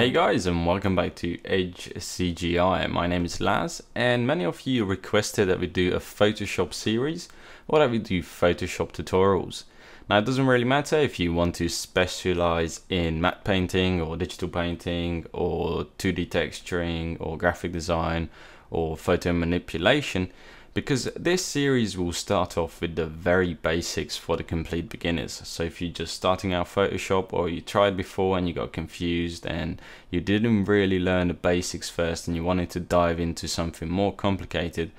Hey guys, and welcome back to Edge-CGI. My name is Laz, and many of you requested that we do a Photoshop series or that we do Photoshop tutorials. Now it doesn't really matter if you want to specialize in matte painting or digital painting or 2D texturing or graphic design or photo manipulation, because this series will start off with the very basics for the complete beginners. So if you're just starting out Photoshop, or you tried before and you got confused and you didn't really learn the basics first and you wanted to dive into something more complicated,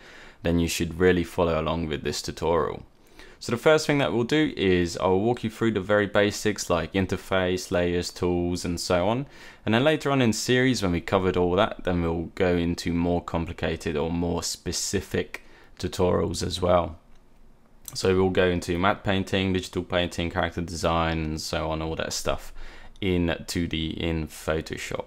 then you should really follow along with this tutorial. So the first thing that we'll do is I'll walk you through the very basics like interface, layers, tools and so on. And then later on in the series, when we covered all that, then we'll go into more complicated or more specific tutorials as well. So we'll go into matte painting, digital painting, character design and so on, all that stuff in 2D in Photoshop.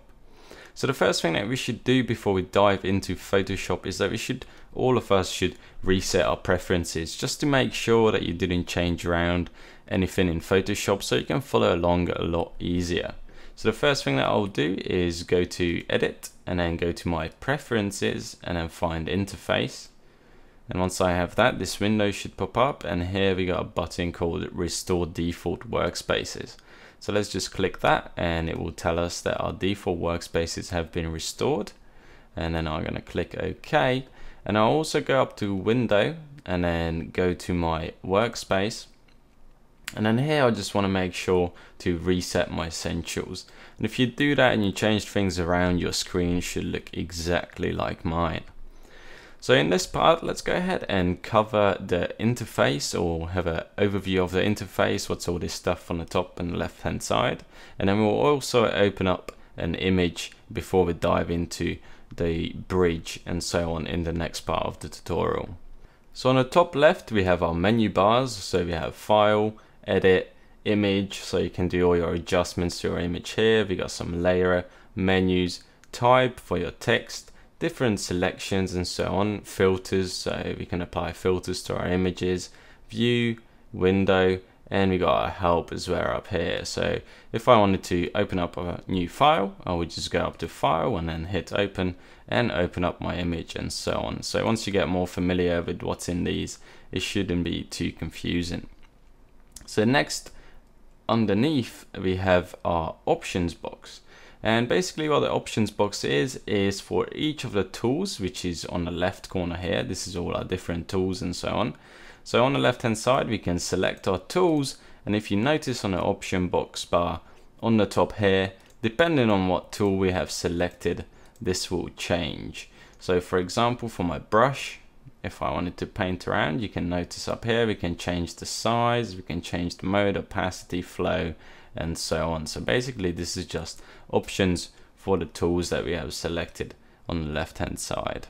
So the first thing that we should do before we dive into Photoshop is that all of us should reset our preferences just to make sure that you didn't change around anything in Photoshop, so you can follow along a lot easier. So the first thing that I'll do is go to edit and then go to my preferences and then find interface. And once I have that, this window should pop up, and here we got a button called Restore Default Workspaces. So let's just click that and it will tell us that our default workspaces have been restored. And then I'm going to click OK. And I'll also go up to Window and then go to my workspace. And then here I just want to make sure to reset my essentials. And if you do that and you change things around, your screen should look exactly like mine. So in this part, let's go ahead and cover the interface, or have an overview of the interface, what's all this stuff on the top and left hand side. And then we'll also open up an image before we dive into the bridge and so on in the next part of the tutorial. So on the top left, we have our menu bars. So we have File, Edit, Image, so you can do all your adjustments to your image here. We got some layer, menus, type for your text, different selections and so on, filters, so we can apply filters to our images, view, window, and we got our help as well up here. So if I wanted to open up a new file, I would just go up to File and then hit Open and open up my image and so on. So once you get more familiar with what's in these, it shouldn't be too confusing. So next, underneath, we have our options box. And basically what the options box is for each of the tools, which is on the left corner here. This is all our different tools and so on. So on the left hand side, we can select our tools. And if you notice on the option box bar on the top here, depending on what tool we have selected, this will change. So for example, for my brush, if I wanted to paint around, you can notice up here, we can change the size, we can change the mode, opacity, flow, and so on. So basically this is just options for the tools that we have selected on the left hand side.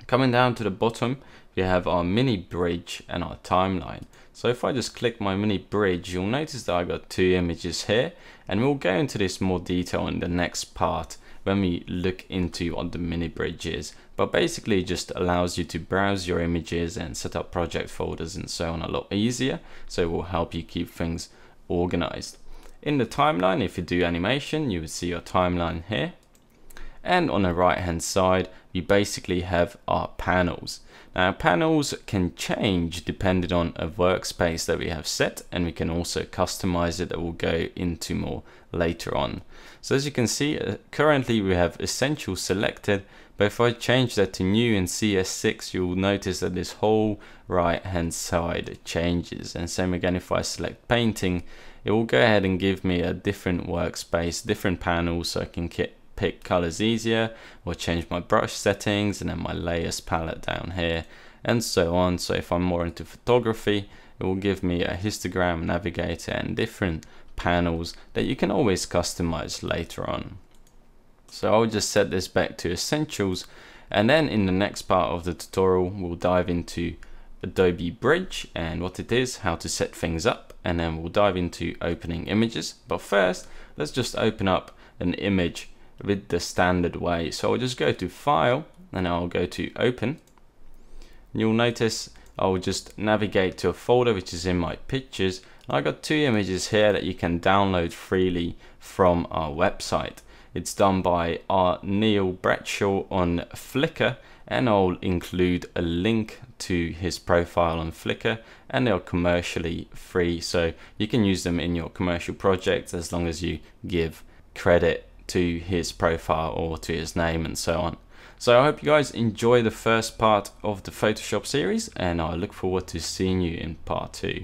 Coming down to the bottom, we have our mini bridge and our timeline. So if I just click my mini bridge, you'll notice that I got two images here, and we'll go into this more detail in the next part when we look into what the mini bridge is. But basically it just allows you to browse your images and set up project folders and so on a lot easier. So it will help you keep things organized. In the timeline, if you do animation, you would see your timeline here. And on the right hand side, we basically have our panels. Now panels can change depending on a workspace that we have set, and we can also customize it, that we'll go into more later on. So as you can see, currently we have essentials selected, but if I change that to new in CS6, you'll notice that this whole right hand side changes. And same again, if I select painting, it will go ahead and give me a different workspace, different panels, so I can pick colors easier, or change my brush settings, and then my layers palette down here and so on. So if I'm more into photography, it will give me a histogram, navigator, and different panels that you can always customize later on. So I'll just set this back to essentials, and then in the next part of the tutorial we'll dive into Adobe Bridge and what it is, how to set things up, and then we'll dive into opening images. But first, let's just open up an image with the standard way. So I'll just go to File and I'll go to Open. You'll notice I'll just navigate to a folder which is in my pictures. I got two images here that you can download freely from our website. It's done by our Neil Bradshaw on Flickr, and I'll include a link to his profile on Flickr, and they're commercially free, so you can use them in your commercial projects as long as you give credit to his profile or to his name and so on. So I hope you guys enjoy the first part of the Photoshop series, and I look forward to seeing you in part 2.